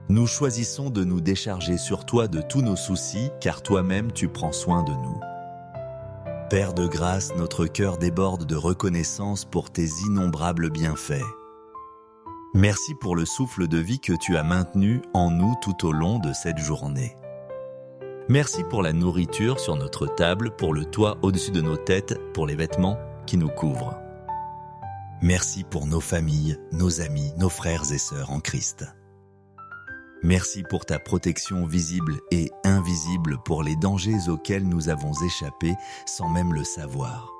Nous choisissons de nous décharger sur toi de tous nos soucis, car toi-même tu prends soin de nous. Père de grâce, notre cœur déborde de reconnaissance pour tes innombrables bienfaits. Merci pour le souffle de vie que tu as maintenu en nous tout au long de cette journée. Merci pour la nourriture sur notre table, pour le toit au-dessus de nos têtes, pour les vêtements qui nous couvrent. Merci pour nos familles, nos amis, nos frères et sœurs en Christ. Merci pour ta protection visible et invisible pour les dangers auxquels nous avons échappé sans même le savoir.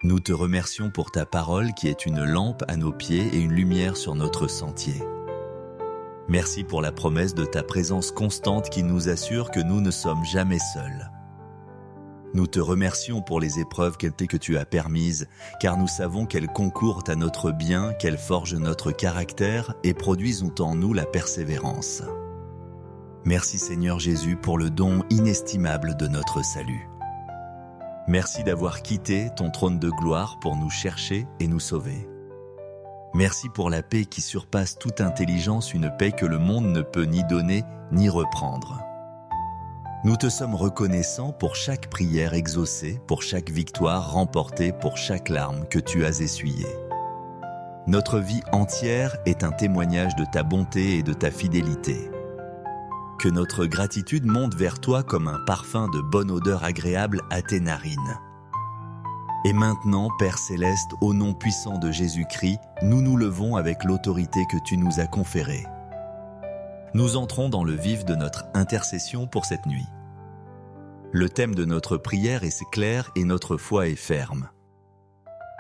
Nous te remercions pour ta parole qui est une lampe à nos pieds et une lumière sur notre sentier. Merci pour la promesse de ta présence constante qui nous assure que nous ne sommes jamais seuls. Nous te remercions pour les épreuves que tu as permises, car nous savons qu'elles concourent à notre bien, qu'elles forgent notre caractère et produisent en nous la persévérance. Merci Seigneur Jésus pour le don inestimable de notre salut. Merci d'avoir quitté ton trône de gloire pour nous chercher et nous sauver. Merci pour la paix qui surpasse toute intelligence, une paix que le monde ne peut ni donner ni reprendre. Nous te sommes reconnaissants pour chaque prière exaucée, pour chaque victoire remportée, pour chaque larme que tu as essuyée. Notre vie entière est un témoignage de ta bonté et de ta fidélité. Que notre gratitude monte vers toi comme un parfum de bonne odeur agréable à tes narines. Et maintenant, Père Céleste, au nom puissant de Jésus-Christ, nous nous levons avec l'autorité que tu nous as conférée. Nous entrons dans le vif de notre intercession pour cette nuit. Le thème de notre prière est clair et notre foi est ferme.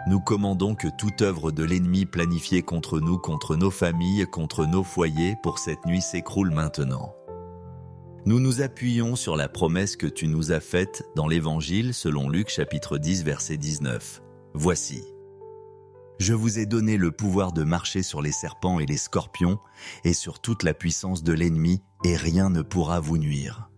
Nous commandons que toute œuvre de l'ennemi planifiée contre nous, contre nos familles, contre nos foyers, pour cette nuit s'écroule maintenant. Nous nous appuyons sur la promesse que tu nous as faite dans l'Évangile selon Luc chapitre 10 verset 19. Voici. Je vous ai donné le pouvoir de marcher sur les serpents et les scorpions et sur toute la puissance de l'ennemi, et rien ne pourra vous nuire.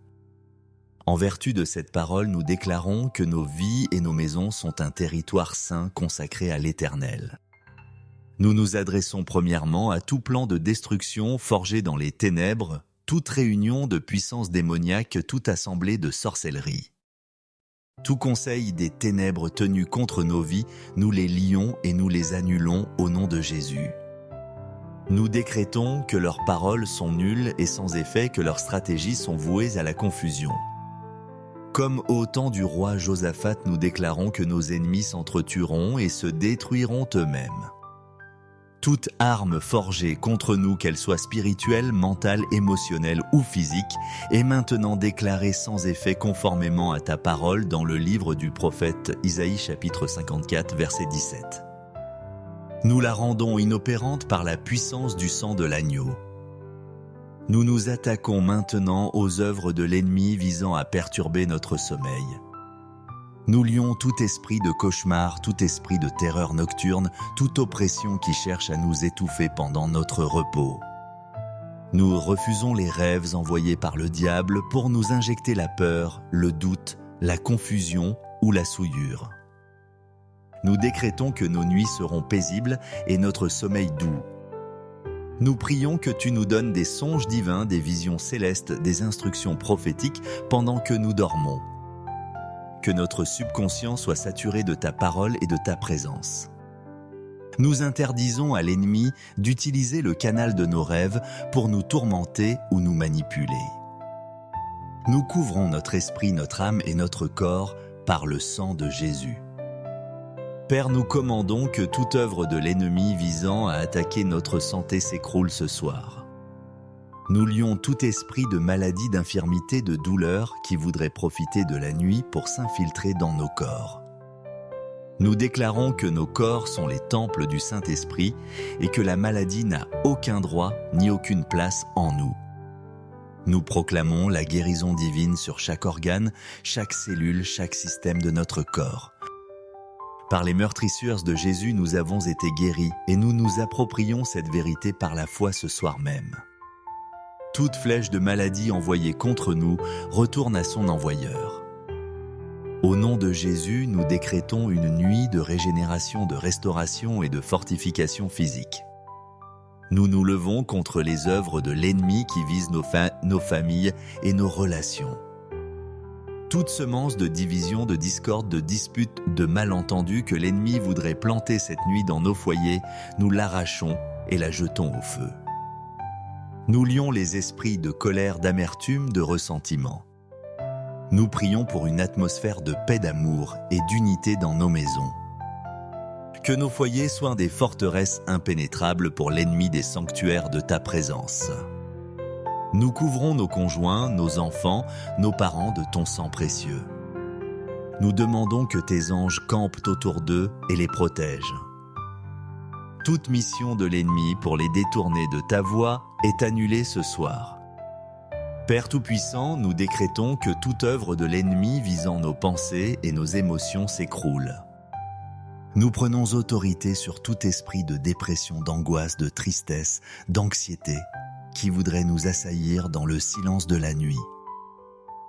En vertu de cette parole, nous déclarons que nos vies et nos maisons sont un territoire saint consacré à l'Éternel. Nous nous adressons premièrement à tout plan de destruction forgé dans les ténèbres, toute réunion de puissance démoniaque, toute assemblée de sorcellerie. Tout conseil des ténèbres tenu contre nos vies, nous les lions et nous les annulons au nom de Jésus. Nous décrétons que leurs paroles sont nulles et sans effet, que leurs stratégies sont vouées à la confusion. Comme au temps du roi Josaphat, nous déclarons que nos ennemis s'entretueront et se détruiront eux-mêmes. Toute arme forgée contre nous, qu'elle soit spirituelle, mentale, émotionnelle ou physique, est maintenant déclarée sans effet conformément à ta parole dans le livre du prophète Isaïe chapitre 54 verset 17. Nous la rendons inopérante par la puissance du sang de l'agneau. Nous nous attaquons maintenant aux œuvres de l'ennemi visant à perturber notre sommeil. Nous lions tout esprit de cauchemar, tout esprit de terreur nocturne, toute oppression qui cherche à nous étouffer pendant notre repos. Nous refusons les rêves envoyés par le diable pour nous injecter la peur, le doute, la confusion ou la souillure. Nous décrétons que nos nuits seront paisibles et notre sommeil doux. Nous prions que tu nous donnes des songes divins, des visions célestes, des instructions prophétiques pendant que nous dormons. Que notre subconscient soit saturé de ta parole et de ta présence. Nous interdisons à l'ennemi d'utiliser le canal de nos rêves pour nous tourmenter ou nous manipuler. Nous couvrons notre esprit, notre âme et notre corps par le sang de Jésus. Père, nous commandons que toute œuvre de l'ennemi visant à attaquer notre santé s'écroule ce soir. Nous lions tout esprit de maladie, d'infirmité, de douleur qui voudrait profiter de la nuit pour s'infiltrer dans nos corps. Nous déclarons que nos corps sont les temples du Saint-Esprit et que la maladie n'a aucun droit ni aucune place en nous. Nous proclamons la guérison divine sur chaque organe, chaque cellule, chaque système de notre corps. Par les meurtrissures de Jésus, nous avons été guéris et nous nous approprions cette vérité par la foi ce soir même. Toute flèche de maladie envoyée contre nous retourne à son envoyeur. Au nom de Jésus, nous décrétons une nuit de régénération, de restauration et de fortification physique. Nous nous levons contre les œuvres de l'ennemi qui visent nos familles et nos relations. Toute semence de division, de discorde, de dispute, de malentendus que l'ennemi voudrait planter cette nuit dans nos foyers, nous l'arrachons et la jetons au feu. Nous lions les esprits de colère, d'amertume, de ressentiment. Nous prions pour une atmosphère de paix, d'amour et d'unité dans nos maisons. Que nos foyers soient des forteresses impénétrables pour l'ennemi des sanctuaires de ta présence. Nous couvrons nos conjoints, nos enfants, nos parents de ton sang précieux. Nous demandons que tes anges campent autour d'eux et les protègent. Toute mission de l'ennemi pour les détourner de ta voie est annulée ce soir. Père Tout-Puissant, nous décrétons que toute œuvre de l'ennemi visant nos pensées et nos émotions s'écroule. Nous prenons autorité sur tout esprit de dépression, d'angoisse, de tristesse, d'anxiété qui voudrait nous assaillir dans le silence de la nuit.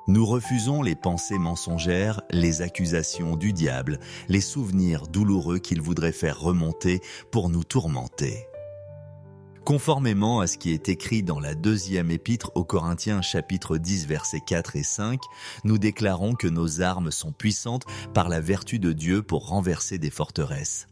Nous refusons les pensées mensongères, les accusations du diable, les souvenirs douloureux qu'il voudrait faire remonter pour nous tourmenter. Conformément à ce qui est écrit dans la deuxième épître aux Corinthiens chapitre 10 versets 4 et 5, nous déclarons que nos armes sont puissantes par la vertu de Dieu pour renverser des forteresses.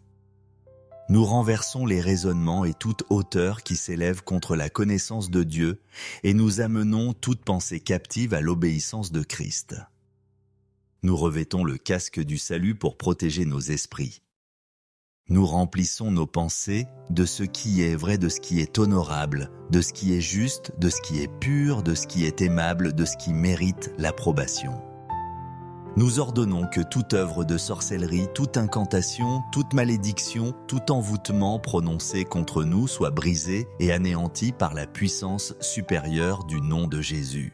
Nous renversons les raisonnements et toute hauteur qui s'élève contre la connaissance de Dieu et nous amenons toute pensée captive à l'obéissance de Christ. Nous revêtons le casque du salut pour protéger nos esprits. Nous remplissons nos pensées de ce qui est vrai, de ce qui est honorable, de ce qui est juste, de ce qui est pur, de ce qui est aimable, de ce qui mérite l'approbation. Nous ordonnons que toute œuvre de sorcellerie, toute incantation, toute malédiction, tout envoûtement prononcé contre nous soit brisé et anéanti par la puissance supérieure du nom de Jésus.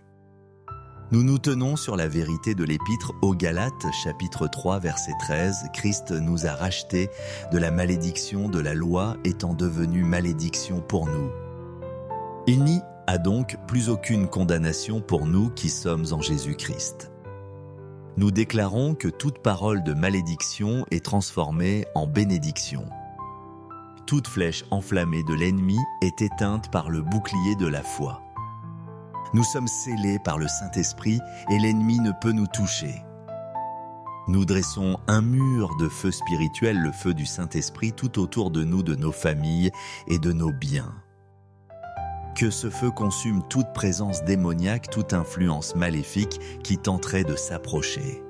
Nous nous tenons sur la vérité de l'épître aux Galates, chapitre 3, verset 13. Christ nous a rachetés de la malédiction de la loi étant devenue malédiction pour nous. Il n'y a donc plus aucune condamnation pour nous qui sommes en Jésus-Christ. Nous déclarons que toute parole de malédiction est transformée en bénédiction. Toute flèche enflammée de l'ennemi est éteinte par le bouclier de la foi. Nous sommes scellés par le Saint-Esprit et l'ennemi ne peut nous toucher. Nous dressons un mur de feu spirituel, le feu du Saint-Esprit, tout autour de nous, de nos familles et de nos biens. Que ce feu consume toute présence démoniaque, toute influence maléfique qui tenterait de s'approcher.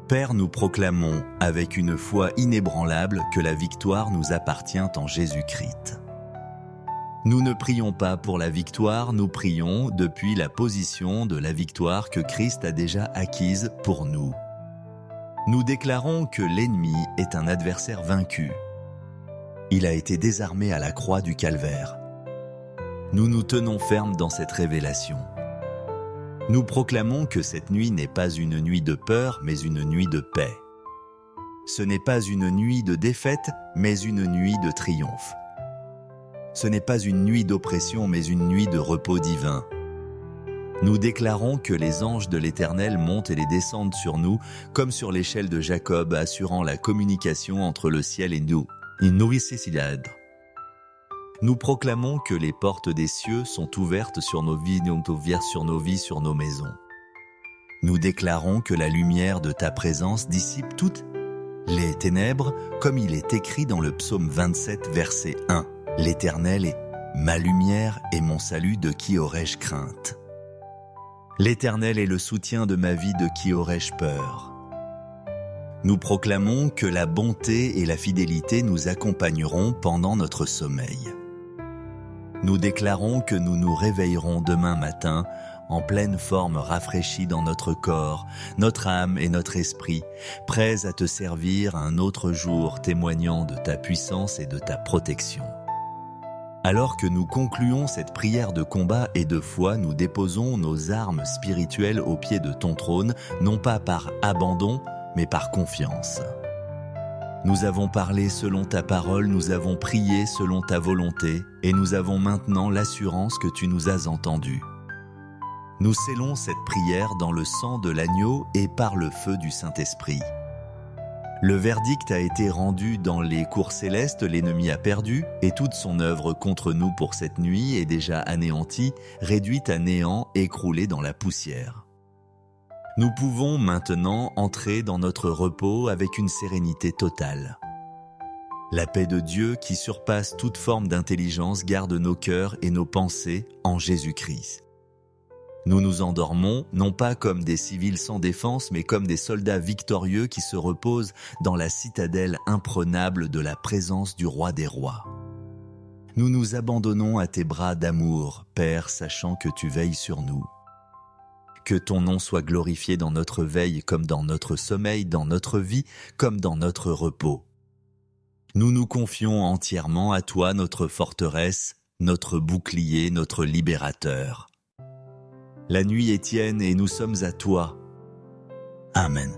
Père, nous proclamons avec une foi inébranlable que la victoire nous appartient en Jésus-Christ. Nous ne prions pas pour la victoire, nous prions depuis la position de la victoire que Christ a déjà acquise pour nous. Nous déclarons que l'ennemi est un adversaire vaincu. Il a été désarmé à la croix du Calvaire. Nous nous tenons fermes dans cette révélation. Nous proclamons que cette nuit n'est pas une nuit de peur, mais une nuit de paix. Ce n'est pas une nuit de défaite, mais une nuit de triomphe. Ce n'est pas une nuit d'oppression, mais une nuit de repos divin. Nous déclarons que les anges de l'Éternel montent et les descendent sur nous, comme sur l'échelle de Jacob, assurant la communication entre le ciel et nous. Nous proclamons que les portes des cieux sont ouvertes sur nos vies, sur nos maisons. Nous déclarons que la lumière de ta présence dissipe toutes les ténèbres, comme il est écrit dans le psaume 27, verset 1. L'Éternel est ma lumière et mon salut, de qui aurais-je crainte? L'Éternel est le soutien de ma vie, de qui aurais-je peur? Nous proclamons que la bonté et la fidélité nous accompagneront pendant notre sommeil. Nous déclarons que nous nous réveillerons demain matin en pleine forme, rafraîchis dans notre corps, notre âme et notre esprit, prêts à te servir un autre jour, témoignant de ta puissance et de ta protection. Alors que nous concluons cette prière de combat et de foi, nous déposons nos armes spirituelles aux pieds de ton trône, non pas par abandon, mais par confiance. Nous avons parlé selon ta parole, nous avons prié selon ta volonté, et nous avons maintenant l'assurance que tu nous as entendus. Nous scellons cette prière dans le sang de l'agneau et par le feu du Saint-Esprit. Le verdict a été rendu dans les cours célestes, l'ennemi a perdu, et toute son œuvre contre nous pour cette nuit est déjà anéantie, réduite à néant, écroulée dans la poussière. Nous pouvons maintenant entrer dans notre repos avec une sérénité totale. La paix de Dieu qui surpasse toute forme d'intelligence garde nos cœurs et nos pensées en Jésus-Christ. Nous nous endormons, non pas comme des civils sans défense, mais comme des soldats victorieux qui se reposent dans la citadelle imprenable de la présence du Roi des Rois. Nous nous abandonnons à tes bras d'amour, Père, sachant que tu veilles sur nous. Que ton nom soit glorifié dans notre veille comme dans notre sommeil, dans notre vie comme dans notre repos. Nous nous confions entièrement à toi, notre forteresse, notre bouclier, notre libérateur. La nuit est tienne et nous sommes à toi. Amen.